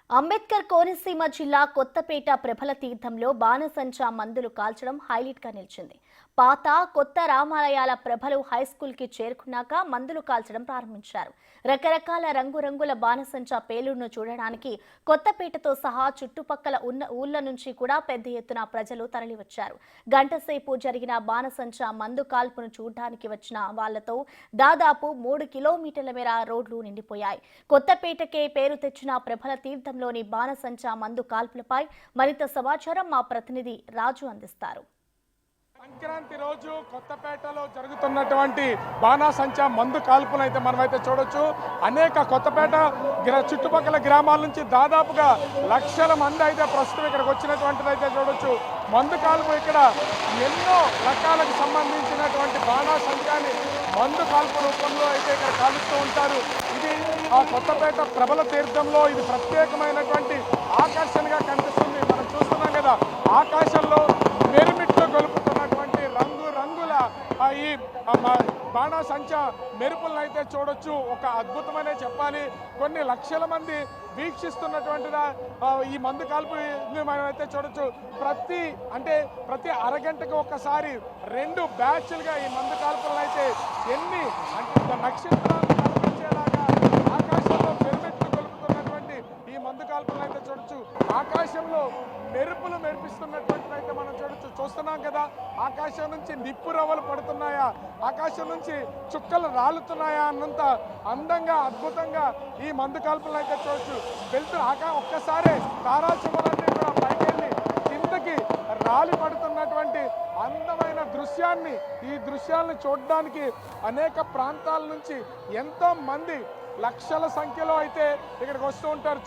అంబేద్కర్ కోనసీమ జిల్లా కొత్తపేట ప్రభల తీర్థంలో బాణసంచా మందులు కాల్చడం హైలైట్ గా నిలిచింది. పాత కొత్త రామాలయాల ప్రభలు హైస్కూల్ కి చేరుకున్నాక మందులు కాల్చడం ప్రారంభించారు. రకరకాల రంగురంగుల బాణసంచా పేలుడును చూడడానికి కొత్తపేటతో సహా చుట్టుపక్కల ఉన్న ఊళ్ళ నుంచి కూడా పెద్ద ఎత్తున ప్రజలు తరలివచ్చారు. గంటసేపు జరిగిన బాణసంచా మందు కాల్పును చూడడానికి వచ్చిన వాళ్లతో దాదాపు 3 కిలోమీటర్ల మేర రోడ్లు నిండిపోయాయి. కొత్తపేటకే పేరు తెచ్చిన ప్రభల తీర్థంలోని బాణసంచా మందు కాల్పులపై మరింత సమాచారం మా ప్రతినిధి రాజు అందిస్తారు. సంక్రాంతి రోజు కొత్తపేటలో జరుగుతున్నటువంటి బాణాసంచా మందు కాల్పులు అయితే మనమైతే చూడొచ్చు. అనేక కొత్తపేట చుట్టుపక్కల గ్రామాల నుంచి దాదాపుగా లక్షల మంది అయితే ప్రస్తుతం ఇక్కడికి వచ్చినటువంటిది అయితే చూడొచ్చు. మందు కాల్పు ఇక్కడ ఎన్నో రకాలకు సంబంధించినటువంటి బాణాసంచాని మందు కాల్పు రూపంలో అయితే ఇక్కడ కాలుస్తూ ఉంటారు. ఇది ఆ కొత్తపేట ప్రభల తీర్థంలో ఇది ప్రత్యేకమైనటువంటి ఆకర్షణగా కనిపిస్తుంది. మనం చూస్తున్నాం కదా, ఆకాశంలో మెరుమిట్లు గొలుపుతున్నటువంటి రంగురంగుల ఈ బాణాసంచా మెరుపులను అయితే చూడొచ్చు. ఒక అద్భుతమనే చెప్పాలి. కొన్ని లక్షల మంది వీక్షిస్తున్నటువంటిదా ఈ మందు కాల్పు మనం అయితే చూడొచ్చు. ప్రతి అరగంటకు ఒకసారి 2 బ్యాచ్లుగా ఈ మందు కాల్పులను అయితే ఎన్ని అంటే నక్షత్రాలు కనిపించేలాగా ఆకాశంలో మెరుమెట్లు గొలుపుతున్నటువంటి ఈ మందు కాల్పులను అయితే చూడొచ్చు. ఆకాశంలో మెరుపులు మెరిపిస్తున్నటువంటి అయితే మనం చూస్తున్నాం కదా. ఆకాశం నుంచి నిప్పు రవ్వలు పడుతున్నాయా, ఆకాశం నుంచి చుక్కలు రాలుతున్నాయా అన్నంత అందంగా అద్భుతంగా ఈ మందు కాల్పులను అయితే చూడొచ్చు. వెళ్తూ ఒక్కసారి తారాచుమలన్నీ కూడా పైకెళ్ళి కిందకి రాలి పడుతున్నటువంటి అందమైన దృశ్యాన్ని, ఈ దృశ్యాలను చూడడానికి అనేక ప్రాంతాల నుంచి ఎంతో మంది లక్షల సంఖ్యలో అయితే ఇక్కడికి వస్తూ ఉంటారు.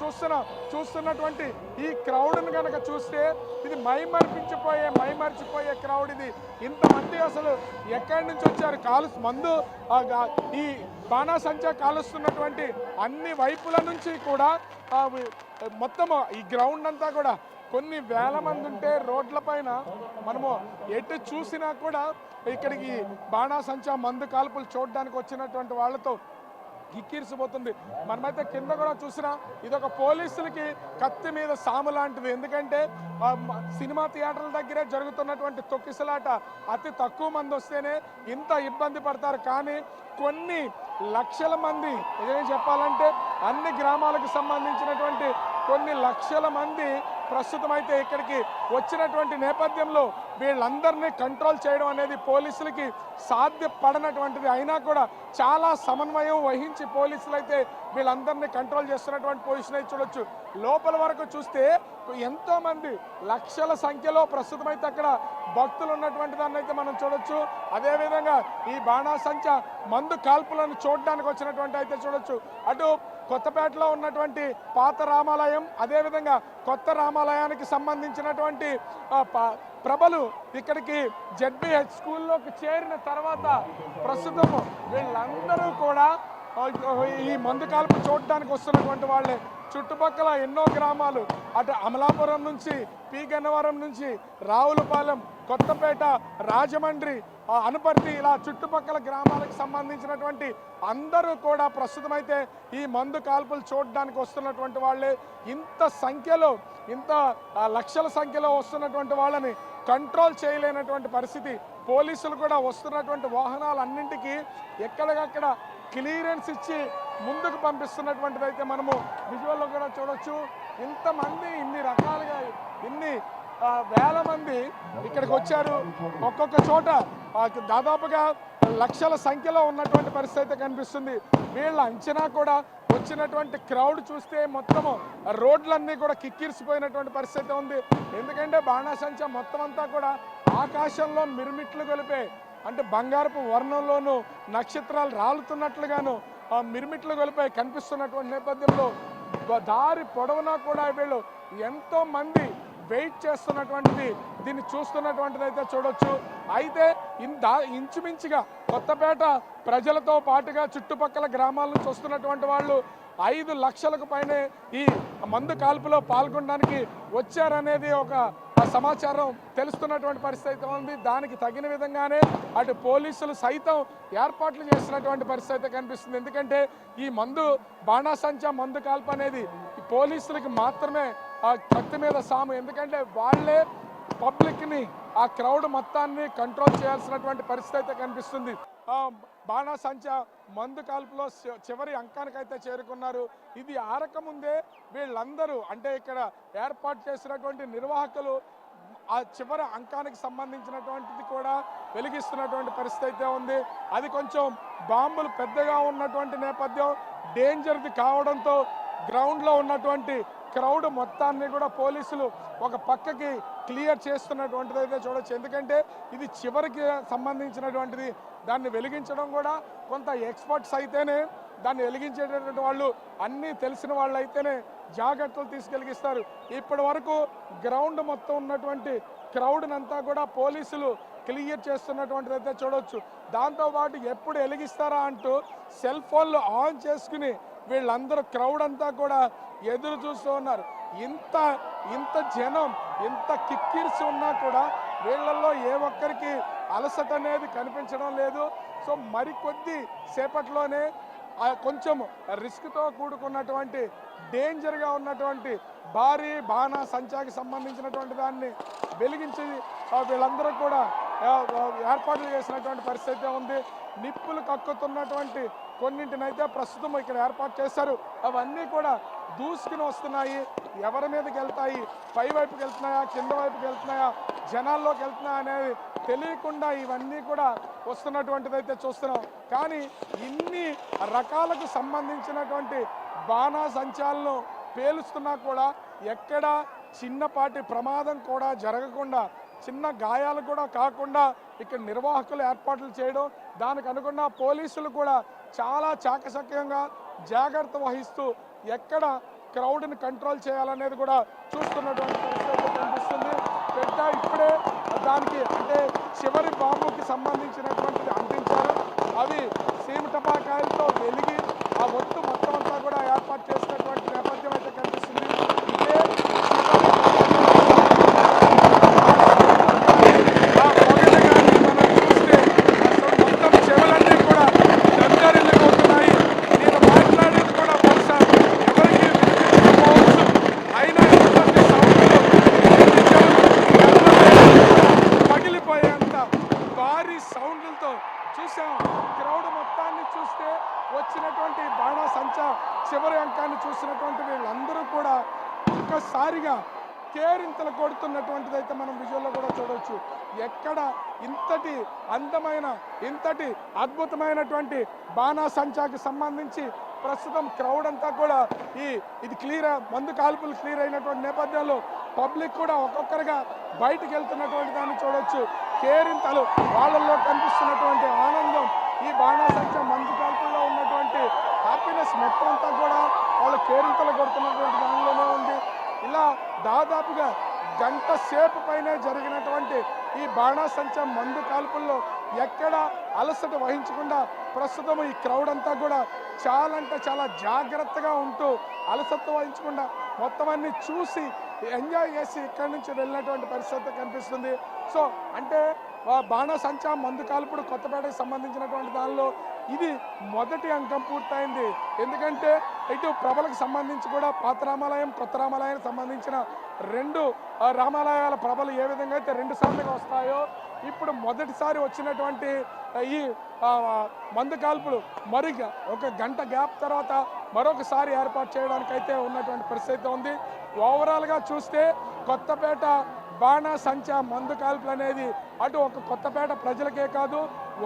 చూస్తున్నటువంటి ఈ క్రౌడ్ని కనుక చూస్తే ఇది మైమర్చిపోయే క్రౌడ్. ఇది ఇంతమంది అసలు ఎక్కడి నుంచి వచ్చారు? మందు ఈ బాణాసంచా కాలుస్తున్నటువంటి అన్ని వైపుల నుంచి కూడా మొత్తం ఈ గ్రౌండ్ అంతా కూడా కొన్ని వేల మంది ఉంటే రోడ్ల పైన మనము ఎటు చూసినా కూడా ఇక్కడికి బాణాసంచా మందు కాల్పులు చూడడానికి వచ్చినటువంటి వాళ్ళతో గిక్కిరిసిపోతుంది. మనమైతే కింద కూడా చూసినా ఇదొక పోలీసులకి కత్తి మీద సాము లాంటిది. ఎందుకంటే సినిమా థియేటర్ల దగ్గరే జరుగుతున్నటువంటి తొక్కిసలాట అతి తక్కువ మంది వస్తేనే ఇంత ఇబ్బంది పడతారు. కానీ కొన్ని లక్షల మంది, ఏం చెప్పాలంటే అన్ని గ్రామాలకు సంబంధించినటువంటి కొన్ని లక్షల మంది ప్రస్తుతం అయితే ఇక్కడికి వచ్చినటువంటి నేపథ్యంలో వీళ్ళందరినీ కంట్రోల్ చేయడం అనేది పోలీసులకి సాధ్యపడనటువంటిది. అయినా కూడా చాలా సమన్వయం వహించి పోలీసులు అయితే వీళ్ళందరినీ కంట్రోల్ చేస్తున్నటువంటి పొజిషన్ అయితే చూడొచ్చు. లోపల వరకు చూస్తే ఎంతో మంది లక్షల సంఖ్యలో ప్రస్తుతం అయితే అక్కడ భక్తులు ఉన్నటువంటి దాన్ని అయితే మనం చూడొచ్చు. అదేవిధంగా ఈ బాణాసంచా మందు కాల్పులను చూడడానికి వచ్చినటువంటి అయితే చూడొచ్చు. అటు కొత్తపేటలో ఉన్నటువంటి పాత రామాలయం, అదేవిధంగా కొత్త రామాలయానికి సంబంధించినటువంటి ప్రభలు ఇక్కడికి జెడ్బిహెచ్ స్కూల్లోకి చేరిన తర్వాత ప్రస్తుతం వీళ్ళందరూ కూడా ఈ మందు కాల్పు చూడడానికి వస్తున్నటువంటి వాళ్ళే. చుట్టుపక్కల ఎన్నో గ్రామాలు, అటు అమలాపురం నుంచి, పి గన్నవరం నుంచి, రావులపాలెం, కొత్తపేట, రాజమండ్రి, అనపర్తి, ఇలా చుట్టుపక్కల గ్రామాలకు సంబంధించినటువంటి అందరూ కూడా ప్రస్తుతం అయితే ఈ మందు కాల్పులు చూడడానికి వస్తున్నటువంటి వాళ్ళే. ఇంత లక్షల సంఖ్యలో వస్తున్నటువంటి వాళ్ళని కంట్రోల్ చేయలేనటువంటి పరిస్థితి. పోలీసులు కూడా వస్తున్నటువంటి వాహనాలన్నింటికీ ఎక్కడికక్కడ క్లియరెన్స్ ఇచ్చి ముందుకు పంపిస్తున్నటువంటిది అయితే మనము విజువల్లో కూడా చూడొచ్చు. ఇంతమంది ఇన్ని రకాలుగా ఇన్ని వేల మంది ఇక్కడికి వచ్చారు. ఒక్కొక్క చోట దాదాపుగా లక్షల సంఖ్యలో ఉన్నటువంటి పరిస్థితి అయితే కనిపిస్తుంది. వీళ్ళ అంచనా కూడా వచ్చినటువంటి క్రౌడ్ చూస్తే మొత్తము రోడ్లన్నీ కూడా కిక్కిరిసిపోయినటువంటి పరిస్థితి ఉంది. ఎందుకంటే బాణాసంచా మొత్తం అంతా కూడా ఆకాశంలో మిరుమిట్లు గొలిపే, అంటే బంగారపు వర్ణంలోనూ నక్షత్రాలు రాలుతున్నట్లుగాను మిరుమిట్లు గొలిపై కనిపిస్తున్నటువంటి నేపథ్యంలో దారి పొడవునా కూడా వీళ్ళు ఎంతో మంది వెయిట్ చేస్తున్నటువంటిది, దీన్ని చూస్తున్నటువంటిది అయితే చూడొచ్చు. అయితే ఇంచుమించుగా కొత్తపేట ప్రజలతో పాటుగా చుట్టుపక్కల గ్రామాల నుంచి వస్తున్నటువంటి వాళ్ళు 5 లక్షలకు పైనే ఈ మందు కాల్పులో పాల్గొనడానికి వచ్చారనేది ఒక సమాచారం తెలుస్తున్నటువంటి పరిస్థితి ఉంది. దానికి తగిన విధంగానే అటు పోలీసులు సైతం ఏర్పాట్లు చేస్తున్నటువంటి పరిస్థితి కనిపిస్తుంది. ఎందుకంటే ఈ బాణాసంచా మందు కాల్పు అనేది పోలీసులకి మాత్రమే ఆ కత్తి మీద సాము. ఎందుకంటే వాళ్ళే పబ్లిక్ని ఆ క్రౌడ్ మొత్తాన్ని కంట్రోల్ చేయాల్సినటువంటి పరిస్థితి అయితే కనిపిస్తుంది. బాణాసంచా మందు కాల్పులో చివరి అంకానికైతే చేరుకున్నారు. ఇది ఆరకముందే వీళ్ళందరూ అంటే ఇక్కడ ఏర్పాటు చేసినటువంటి నిర్వాహకులు ఆ చివరి అంకానికి సంబంధించినటువంటిది కూడా వెలిగిస్తున్నటువంటి పరిస్థితి అయితే ఉంది. అది కొంచెం బాంబులు పెద్దగా ఉన్నటువంటి నేపథ్యం, డేంజర్ది కావడంతో గ్రౌండ్లో ఉన్నటువంటి క్రౌడ్ మొత్తాన్ని కూడా పోలీసులు ఒక పక్కకి క్లియర్ చేస్తున్నటువంటిది అయితే చూడొచ్చు. ఎందుకంటే ఇది చివరికి సంబంధించినటువంటిది, దాన్ని వెలిగించడం కూడా కొంత ఎక్స్పర్ట్స్ అయితేనే దాన్ని వెలిగించేటటువంటి వాళ్ళు, అన్నీ తెలిసిన వాళ్ళు అయితేనే జాగ్రత్తలు తీసుకెలిగిస్తారు. ఇప్పటి వరకు గ్రౌండ్ మొత్తం ఉన్నటువంటి క్రౌడ్నంతా కూడా పోలీసులు క్లియర్ చేస్తున్నటువంటిది అయితే చూడవచ్చు. దాంతోపాటు ఎప్పుడు వెలిగిస్తారా అంటూ సెల్ ఫోన్లు ఆన్ చేసుకుని వీళ్ళందరూ క్రౌడ్ అంతా కూడా ఎదురు చూస్తూ ఉన్నారు. ఇంత జనం, ఇంత కిక్కిరిసి ఉన్నా కూడా వీళ్ళల్లో ఏ ఒక్కరికి అలసట అనేది కనిపించడం లేదు. సో మరికొద్ది సేపట్లోనే కొంచెం రిస్క్తో కూడుకున్నటువంటి డేంజర్గా ఉన్నటువంటి భారీ బాణాసంచాకి సంబంధించినటువంటి దాన్ని వెలిగించి వీళ్ళందరూ కూడా ఏర్పాట్లు చేసినటువంటి పరిస్థితి ఉంది. నిప్పులు కక్కుతున్నటువంటి కొన్నింటినైతే ప్రస్తుతం ఇక్కడ ఏర్పాటు చేశారు. అవన్నీ కూడా దూసుకుని వస్తున్నాయి. ఎవరి మీదకి వెళ్తాయి, పై వైపుకి వెళ్తున్నాయా, కింద వైపుకి వెళ్తున్నాయా, జనాల్లోకి వెళ్తున్నాయా అనేది తెలియకుండా ఇవన్నీ కూడా వస్తున్నటువంటిది అయితే చూస్తున్నాం. కానీ ఇన్ని రకాలకు సంబంధించినటువంటి బాణాసంచాలను పేలుస్తున్నా కూడా ఎక్కడ చిన్నపాటి ప్రమాదం కూడా జరగకుండా, చిన్న గాయాలు కూడా కాకుండా ఇక్కడ నిర్వాహకులు ఏర్పాట్లు చేయడం, దానికి అనుగుణ పోలీసులు కూడా చాలా చాకచక్యంగా జాగ్రత్త వహిస్తూ ఎక్కడ క్రౌడ్ని కంట్రోల్ చేయాలనేది కూడా చూస్తున్నటువంటి పరిస్థితి కనిపిస్తుంది. పెద్ద ఇప్పుడే దానికి అంటే చివరి బాంబుకి సంబంధించినటువంటిది అంటించారు. అవి సీమటపాకాయలతో వెలిగి ఆ ఒత్తు మొత్తం అంతా కూడా ఏర్పాటు చేసినటువంటి నేపథ్యం అయితే కనిపిస్తుంది. ఇదే మొత్తం చెవులన్నీ కూడా దద్దరిల్లిపోతున్నాయి. నేను మాట్లాడేది కూడా బహుశా ఎవరికి వినిపించకపోవచ్చు. అయినా ఇటువంటి సౌండ్లు పగిలిపోయేంత భారీ సౌండ్లతో చూసాం. క్రౌడ్ మొత్తాన్ని చూస్తే వచ్చినటువంటి బాణాసంచా చివరి అంకాన్ని చూసినటువంటి వీళ్ళందరూ కూడా ఒక్కసారిగా కేరింతలు కొడుతున్నటువంటిది అయితే మనం విజువల్లో కూడా చూడవచ్చు. ఎక్కడ ఇంతటి అందమైన, ఇంతటి అద్భుతమైనటువంటి బాణాసంచాకి సంబంధించి ప్రస్తుతం క్రౌడ్ అంతా కూడా ఇది క్లియర్, మందు కాల్పులు క్లియర్ అయినటువంటి నేపథ్యంలో పబ్లిక్ కూడా ఒక్కొక్కరిగా బయటికి వెళ్తున్నటువంటి దాన్ని చూడవచ్చు. కేరింతలు, వాళ్ళల్లో కనిపిస్తున్నటువంటి ఆనందం, ఈ బాణాసంచా మందు కాల్పుల్లో ఉన్నటువంటి హ్యాపీనెస్ మొత్తం అంతా కూడా వాళ్ళు కేరింతలు కొడుతున్నటువంటి దానిలోనే ఉంది. ఇలా దాదాపుగా గంట సేపు పైనే జరిగినటువంటి ఈ బాణాసంచా మందు కాల్పుల్లో ఎక్కడ అలసట వహించకుండా ప్రస్తుతం ఈ క్రౌడ్ అంతా కూడా చాలా అంటే చాలా జాగ్రత్తగా ఉంటూ అలసత్వం వహించకుండా మొత్తం అన్ని చూసి ఎంజాయ్ చేసి ఇక్కడి నుంచి వెళ్ళినటువంటి పరిస్థితి కనిపిస్తుంది. సో అంటే బాణాసంచా మందు కాల్పుడు కొత్తపేటకు సంబంధించినటువంటి దానిలో ఇది మొదటి అంకం పూర్తయింది. ఎందుకంటే ఇటు ప్రభలకు సంబంధించి కూడా పాత రామాలయం, కొత్త రామాలయానికి సంబంధించిన రెండు రామాలయాల ప్రభలు ఏ విధంగా అయితే 2 సార్లుగా వస్తాయో, ఇప్పుడు మొదటిసారి వచ్చినటువంటి ఈ మందు కాల్పులు మరి ఒక గంట గ్యాప్ తర్వాత మరొకసారి ఏర్పాటు చేయడానికైతే ఉన్నటువంటి పరిస్థితి ఉంది. ఓవరాల్గా చూస్తే కొత్తపేట బాణాసంచా మందు కాల్పులు అనేది అటు ఒక కొత్తపేట ప్రజలకే కాదు,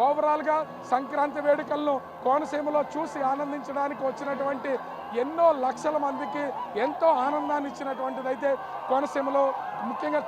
ఓవరాల్గా సంక్రాంతి వేడుకలను కోనసీమలో చూసి ఆనందించడానికి వచ్చినటువంటి ఎన్నో లక్షల మందికి ఎంతో ఆనందాన్ని ఇచ్చినటువంటిది అయితే కోనసీమలో ముఖ్యంగా